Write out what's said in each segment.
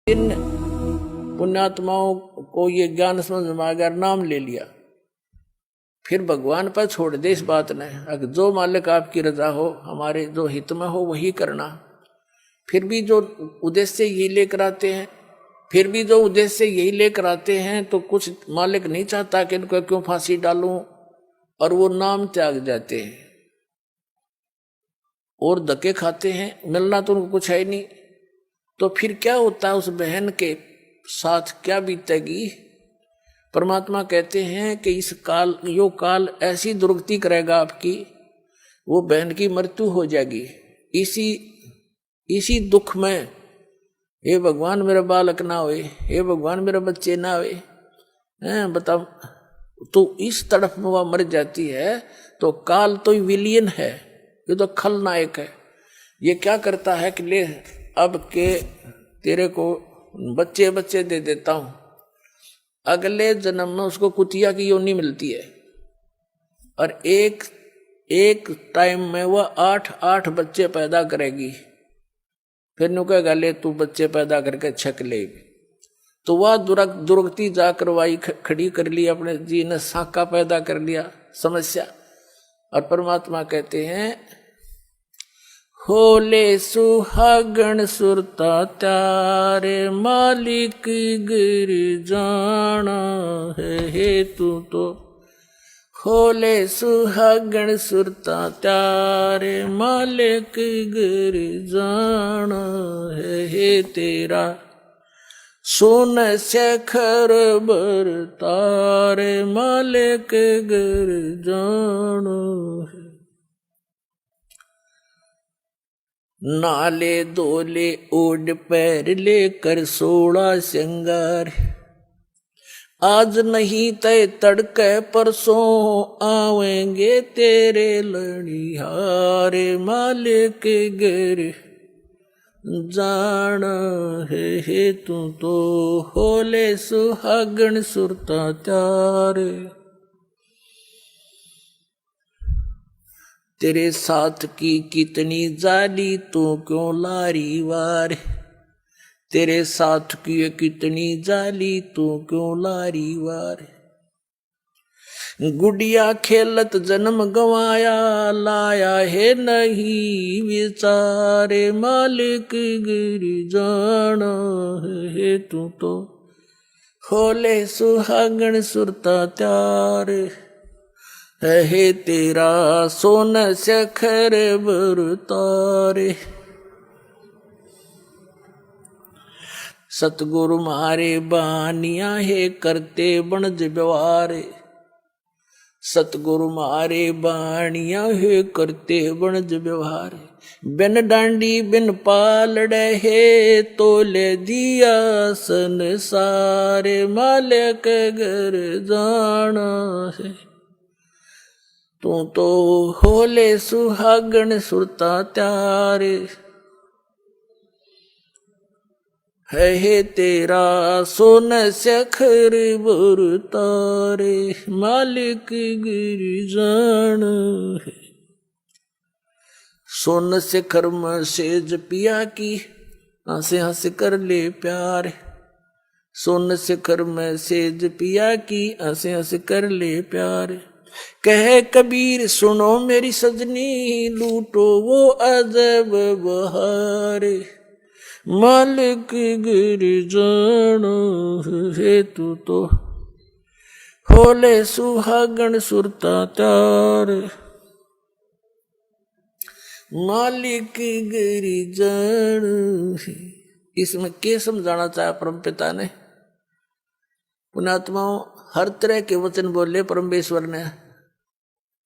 इन पुण्यात्माओं को ये ज्ञान समझ में आ गया, नाम ले लिया, फिर भगवान पर छोड़ दे इस बात ने। अगर जो मालिक आपकी रजा हो, हमारे जो हित में हो वही करना। फिर भी जो उद्देश्य यही लेकर आते हैं, तो कुछ मालिक नहीं चाहता कि इनको क्यों फांसी डालूं, और वो नाम त्याग जाते हैं और धक्के खाते हैं। मिलना तो उनको कुछ है ही नहीं। तो फिर क्या होता है, उस बहन के साथ क्या बीतेगी। परमात्मा कहते हैं कि इस काल, यो काल ऐसी दुर्गति करेगा आपकी, वो बहन की मृत्यु हो जाएगी। इसी दुख में, हे भगवान मेरा बालक ना होए, हे भगवान मेरा बच्चे ना होए, बताओ। तो इस तरफ में वह मर जाती है। तो काल तो विलियन है, ये तो खलनायक है। ये क्या करता है कि ले अब के तेरे को बच्चे बच्चे दे देता हूं, अगले जन्म में उसको कुतिया की योनि मिलती है, और एक टाइम में वह 8 बच्चे पैदा करेगी। फिर नु कहेगा ले तू बच्चे पैदा करके छक ले। तो वह दुर्गति जाकर वाई खड़ी कर ली, अपने जी ने साका पैदा कर लिया, समस्या। और परमात्मा कहते हैं होले सुहागण सुरता त्यारे, मालिक गिर जाना है हेतु तो। होले सुहागण सुरता त्यारे, मालिक गिर जाना है तेरा। सोन शेखर बर तारे, मालिक गिर जाना है। नाले दोले ओढ़ पैर लेकर 16 श्रृंगार, आज नहीं तय तड़के परसों आवेंगे तेरे लड़िहारे, मालिक गिर जाना है तू तो। होले सुहागण सुरता त्यारे, तेरे साथ की कितनी जाली तू क्यों लारी वार, तेरे साथ की कितनी जाली तू क्यों लारी वार। गुड़िया खेलत जन्म गवाया, लाया है नहीं विचारे, मालिक गिर जाना है तू तो। होले सुहागण सुरता त्यारे, है तेरा सोन शेखर बर तारे। सतगुरु मारे बानिया है करते बनज व्यवहार, सतगुरु मारे बानिया है करते बनज व्यवहार। बिन डांडी बिन पालड़े है तोले दिया संसारे, मालिक घर जाना है तू तो। होले सुहागण सुरता त्यारे, है तेरा सोन शेखर बर तारे, मालिक गिर जाना है। सोन शेखर में सेज पिया की, हंसे हंस कर ले प्यार। सोन शेखर में सेज पिया की, हंसे हंस कर ले प्यार। कहे कबीर सुनो मेरी सजनी, लूटो वो अजब बहार, मालिक गिर जाना है तू तो। होले सुहागण सुरता त्यारे, मालिक गिर जाना है। इसमें क्या समझाना चाहा परम पिता ने। पुण्यात्माओं, हर तरह के वचन बोले परमेश्वर ने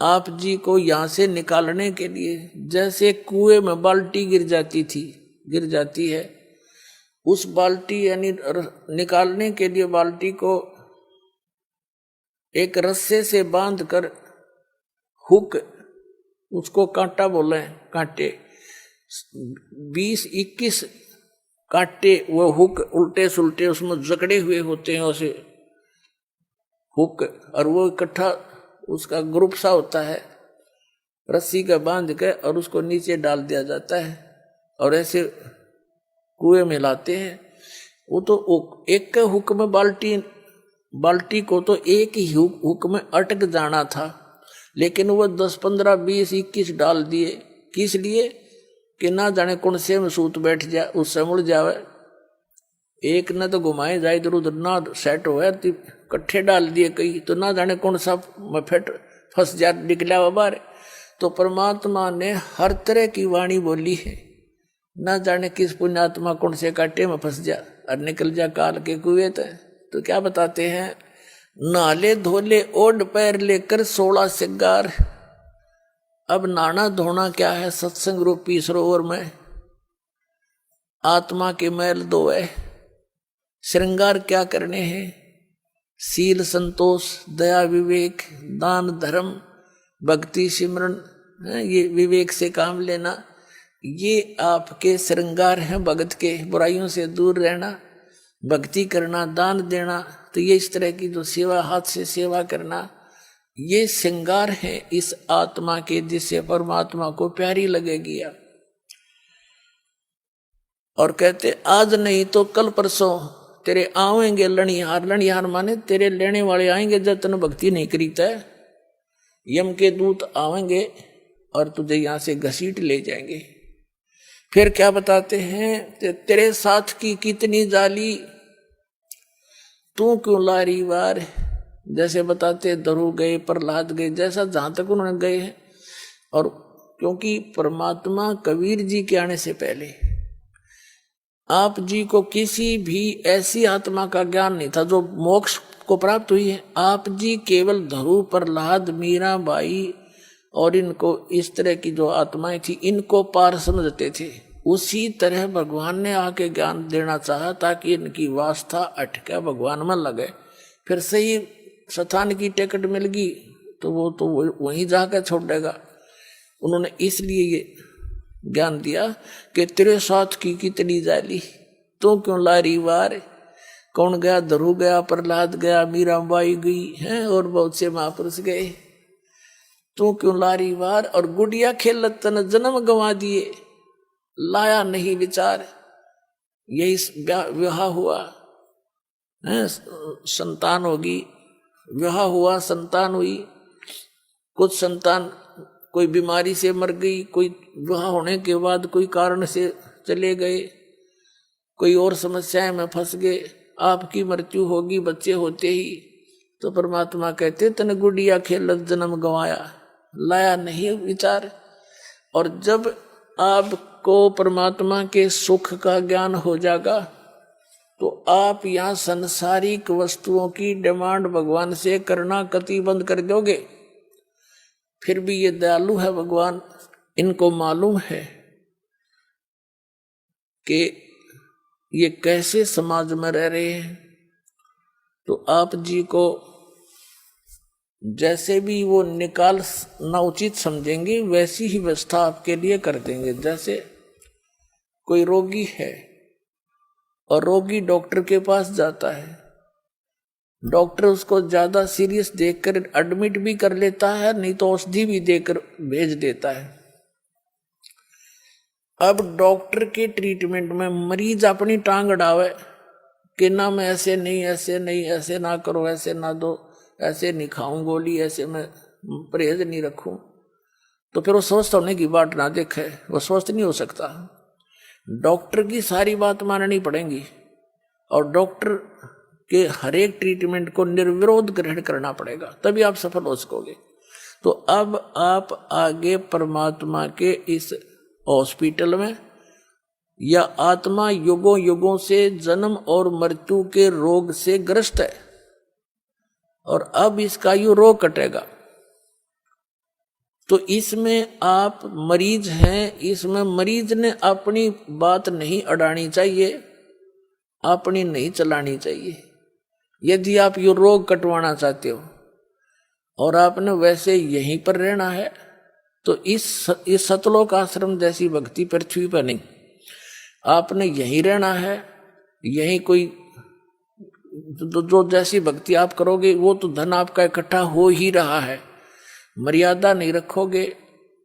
आप जी को यहां से निकालने के लिए। जैसे कुएं में बाल्टी गिर जाती है, उस बाल्टी यानी निकालने के लिए बाल्टी को एक रस्से से बांध कर, हुक, उसको कांटा बोले, कांटे 20-21 कांटे वो हुक उल्टे सुलटे उसमें जकड़े हुए होते हैं उसे हुक, और वो इकट्ठा उसका ग्रुप सा होता है, रस्सी का बांध के और उसको नीचे डाल दिया जाता है और ऐसे कुएं में लाते हैं। वो तो एक के हुक्म बाल्टी को तो एक ही हुक्म में अटक जाना था, लेकिन वो 10, 15, 20, 21 डाल दिए। किस लिए? कि ना जाने कौन से में सूत बैठ जाए, उससे मुड़ जावे। एक ने तो घुमाए जाए इधर उधर, ना सेट हो इकट्ठे डाल दिए कई, तो ना जाने कौन सा मफेट फंस जा निकला बाहर। तो परमात्मा ने हर तरह की वाणी बोली है, ना जाने किस पुण्यात्मा कौन से कांटे में फंस जा और निकल जा काल के कुएं तक। तो क्या बताते हैं, नाले धोले ओढ़ पैर लेकर 16 सिंगार। अब नाना धोना क्या है? सत्संग रूपी सरोवर में आत्मा के मैल धोए। श्रृंगार क्या करने हैं? शील, संतोष, दया, विवेक, दान, धर्म, भक्ति, सिमरन, ये विवेक से काम लेना, ये आपके श्रृंगार हैं भगत के। बुराइयों से दूर रहना, भक्ति करना, दान देना, तो ये इस तरह की जो सेवा, हाथ से सेवा करना, ये श्रृंगार है इस आत्मा के, जिससे परमात्मा को प्यारी लगेगी। और कहते आज नहीं तो कल परसों तेरे आवेंगे लणिहार। लणिहार माने तेरे लेने वाले आएंगे जब तन भक्ति नहीं करी तय। यम के दूत आवेंगे और तुझे यहां से घसीट ले जाएंगे। फिर क्या बताते हैं, तेरे साथ की कितनी जाली, तू क्यों लारी वार। जैसे बताते दरु गए, प्रहलाद गए, जैसा जहां तक उन्होंने गए हैं। और क्योंकि परमात्मा कबीर जी के आने से पहले आप जी को किसी भी ऐसी आत्मा का ज्ञान नहीं था जो मोक्ष को प्राप्त हुई है। आप जी केवल धरु, प्रहलाद, मीरा बाई और इनको, इस तरह की जो आत्माएं थी, इनको पार समझते थे। उसी तरह भगवान ने आके ज्ञान देना चाहा ताकि इनकी वास्ता अटके भगवान में लगे। फिर सही स्थान की टिकट मिल गई तो वो तो वहीं जाकर छोड़ेगा। उन्होंने इसलिए ये ज्ञान दिया कि तेरे साथ की कितनी जाली, तो क्यों लारी वार। कौन गया? धरु गया, प्रहलाद गया, मीराबाई गई हैं और बहुत से महापुरुष गए। तू क्यों लारी वार। और गुड़िया खेलत तन जन्म गंवा दिए, लाया नहीं विचार। यही विवाह हुआ है, संतान होगी, विवाह हुआ, संतान हुई। कुछ संतान कोई बीमारी से मर गई, कोई विवाह होने के बाद कोई कारण से चले गए, कोई और समस्याएं में फंस गए। आपकी मृत्यु होगी बच्चे होते ही। तो परमात्मा कहते तन गुड़िया खेलत जन्म गंवाया, लाया नहीं विचार। और जब आपको परमात्मा के सुख का ज्ञान हो जाएगा तो आप यहाँ संसारिक वस्तुओं की डिमांड भगवान से करना कति बंद कर दोगे। फिर भी ये दयालु है भगवान, इनको मालूम है कि ये कैसे समाज में रह रहे हैं। तो आप जी को जैसे भी वो निकालना उचित समझेंगे वैसी ही व्यवस्था आपके लिए कर देंगे। जैसे कोई रोगी है और रोगी डॉक्टर के पास जाता है, डॉक्टर उसको ज्यादा सीरियस देखकर एडमिट भी कर लेता है, नहीं तो औषधि भी देकर भेज देता है। अब डॉक्टर के ट्रीटमेंट में मरीज अपनी टांग अड़ावे कि ना मैं ऐसे नहीं, ऐसे नहीं, ऐसे ना करो, ऐसे ना दो, ऐसे नहीं खाऊं गोली, ऐसे मैं परहेज नहीं रखूं, तो फिर वो स्वस्थ होने की बात ना देखे, वो स्वस्थ नहीं हो सकता। डॉक्टर की सारी बात माननी पड़ेगी और डॉक्टर के हर एक ट्रीटमेंट को निर्विरोध ग्रहण करना पड़ेगा, तभी आप सफल हो सकोगे। तो अब आप आगे परमात्मा के इस हॉस्पिटल में, या आत्मा युगों युगों से जन्म और मृत्यु के रोग से ग्रस्त है और अब इसका यू रोग कटेगा। तो इसमें आप मरीज हैं, इसमें मरीज ने अपनी बात नहीं अड़ानी चाहिए, अपनी नहीं चलानी चाहिए। यदि आप ये रोग कटवाना चाहते हो और आपने वैसे यहीं पर रहना है तो इस सतलोक आश्रम जैसी भक्ति पृथ्वी पर नहीं, आपने यहीं रहना है। यहीं कोई जो जैसी भक्ति आप करोगे वो तो धन आपका इकट्ठा हो ही रहा है। मर्यादा नहीं रखोगे,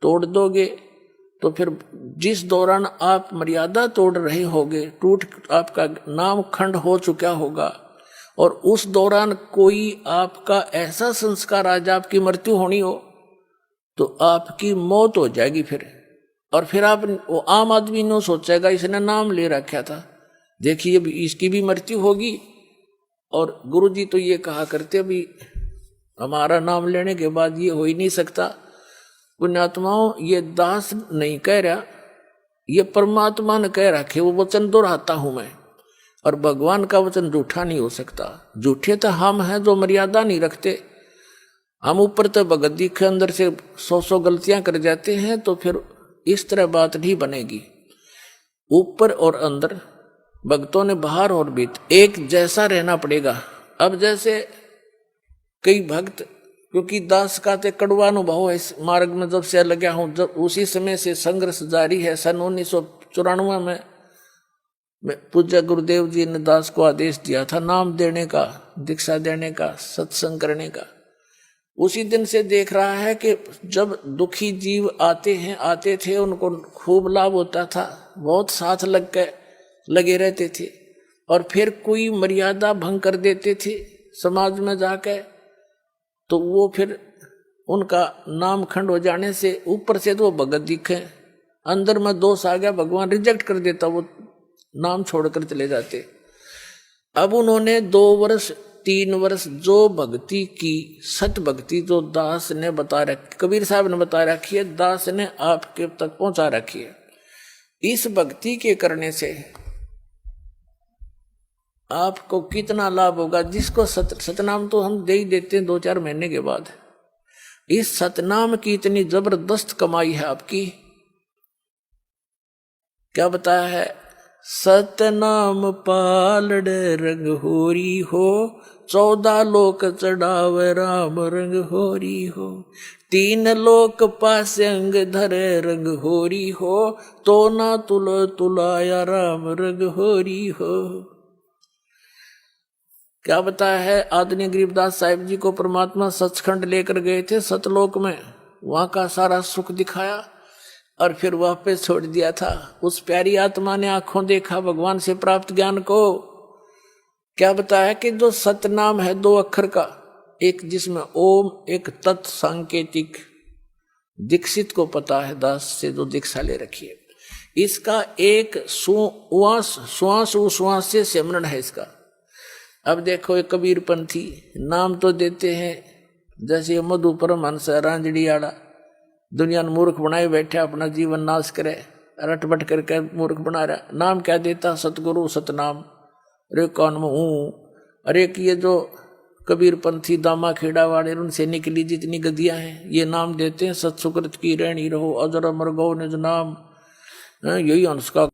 तोड़ दोगे तो फिर जिस दौरान आप मर्यादा तोड़ रहे होगे, आपका नाम खंड हो चुका होगा, और उस दौरान कोई आपका ऐसा संस्कार आज आपकी मृत्यु होनी हो, तो आपकी मौत हो जाएगी फिर। और फिर आप, वो आम आदमी ने सोचेगा इसने नाम ले रखा था, देखिए अभी इसकी भी मृत्यु होगी। और गुरुजी तो ये कहा करते, अभी हमारा नाम लेने के बाद ये हो ही नहीं सकता। पुण्यात्माओं, ये दास नहीं कह रहा, ये परमात्मा ने कह रखे, वो वचन दोहराता हूं मैं। और भगवान का वचन झूठा नहीं हो सकता। झूठे तो हम हैं जो मर्यादा नहीं रखते। हम ऊपर तो भगत दिखे, अंदर से 100 गलतियां कर जाते हैं, तो फिर इस तरह बात नहीं बनेगी। ऊपर और अंदर, भक्तों ने बाहर और भीतर एक जैसा रहना पड़ेगा। अब जैसे कई भक्त, क्योंकि दास का ते कड़वा अनुभव है इस मार्ग में, जब से लगा हूं, जब उसी समय से संघर्ष जारी है। सन 1994 में पूज्य गुरुदेव जी ने दास को आदेश दिया था नाम देने का, दीक्षा देने का, सत्संग करने का। उसी दिन से देख रहा है कि जब दुखी जीव आते थे, उनको खूब लाभ होता था, बहुत साथ लगे रहते थे। और फिर कोई मर्यादा भंग कर देते थे समाज में जाके, तो वो फिर उनका नाम खंड हो जाने से ऊपर से तो वो भगत दिखे, अंदर में दोष आ गया, भगवान रिजेक्ट कर देता, वो नाम छोड़कर चले जाते। अब उन्होंने 2 वर्ष 3 वर्ष जो भक्ति की, सत भक्ति जो दास ने बता रखी, कबीर साहब ने बता रखी है, दास ने आपके तक पहुंचा रखी है। इस भक्ति के करने से आपको कितना लाभ होगा। जिसको सतनाम तो हम दे ही देते हैं 2-4 महीने के बाद। इस सतनाम की इतनी जबरदस्त कमाई है आपकी। क्या बताया है? सतनाम पालड़ रंग होरी हो, 14 लोक चढ़ावे राम रंग होरी हो, 3 लोक पासे अंग धरे रंग होरी हो, तो ना तुलाया राम रंग होरी हो। क्या बताया है? आदरणीय गरीबदास साहिब जी को परमात्मा सचखंड लेकर गए थे सतलोक में, वहां का सारा सुख दिखाया और फिर वापस छोड़ दिया था। उस प्यारी आत्मा ने आंखों देखा भगवान से प्राप्त ज्ञान को। क्या बताया कि जो सतनाम है 2 अक्षर का, एक जिसमें ओम, एक तत् सांकेतिक, दीक्षित को पता है, दास से जो दीक्षा ले रखी है, इसका एक श्वास से सिमरन है इसका। अब देखो ये कबीरपंथी नाम तो देते हैं, जैसे मधु परमहंस रांझड़ी आड़ा, दुनिया ने मूर्ख बनाए बैठे, अपना जीवन नाश करे, रटबट करके मूर्ख बना रहा। नाम क्या देता? सतगुरु सतनाम। अरे कौन में हूँ। अरे कि ये जो कबीरपंथी दामा खेड़ा वाले, उनसे निकली जितनी गदियां हैं, ये नाम देते हैं सत सुकृत की रहनी रहो, अजर अमर गौ निज नाम। यही हंस का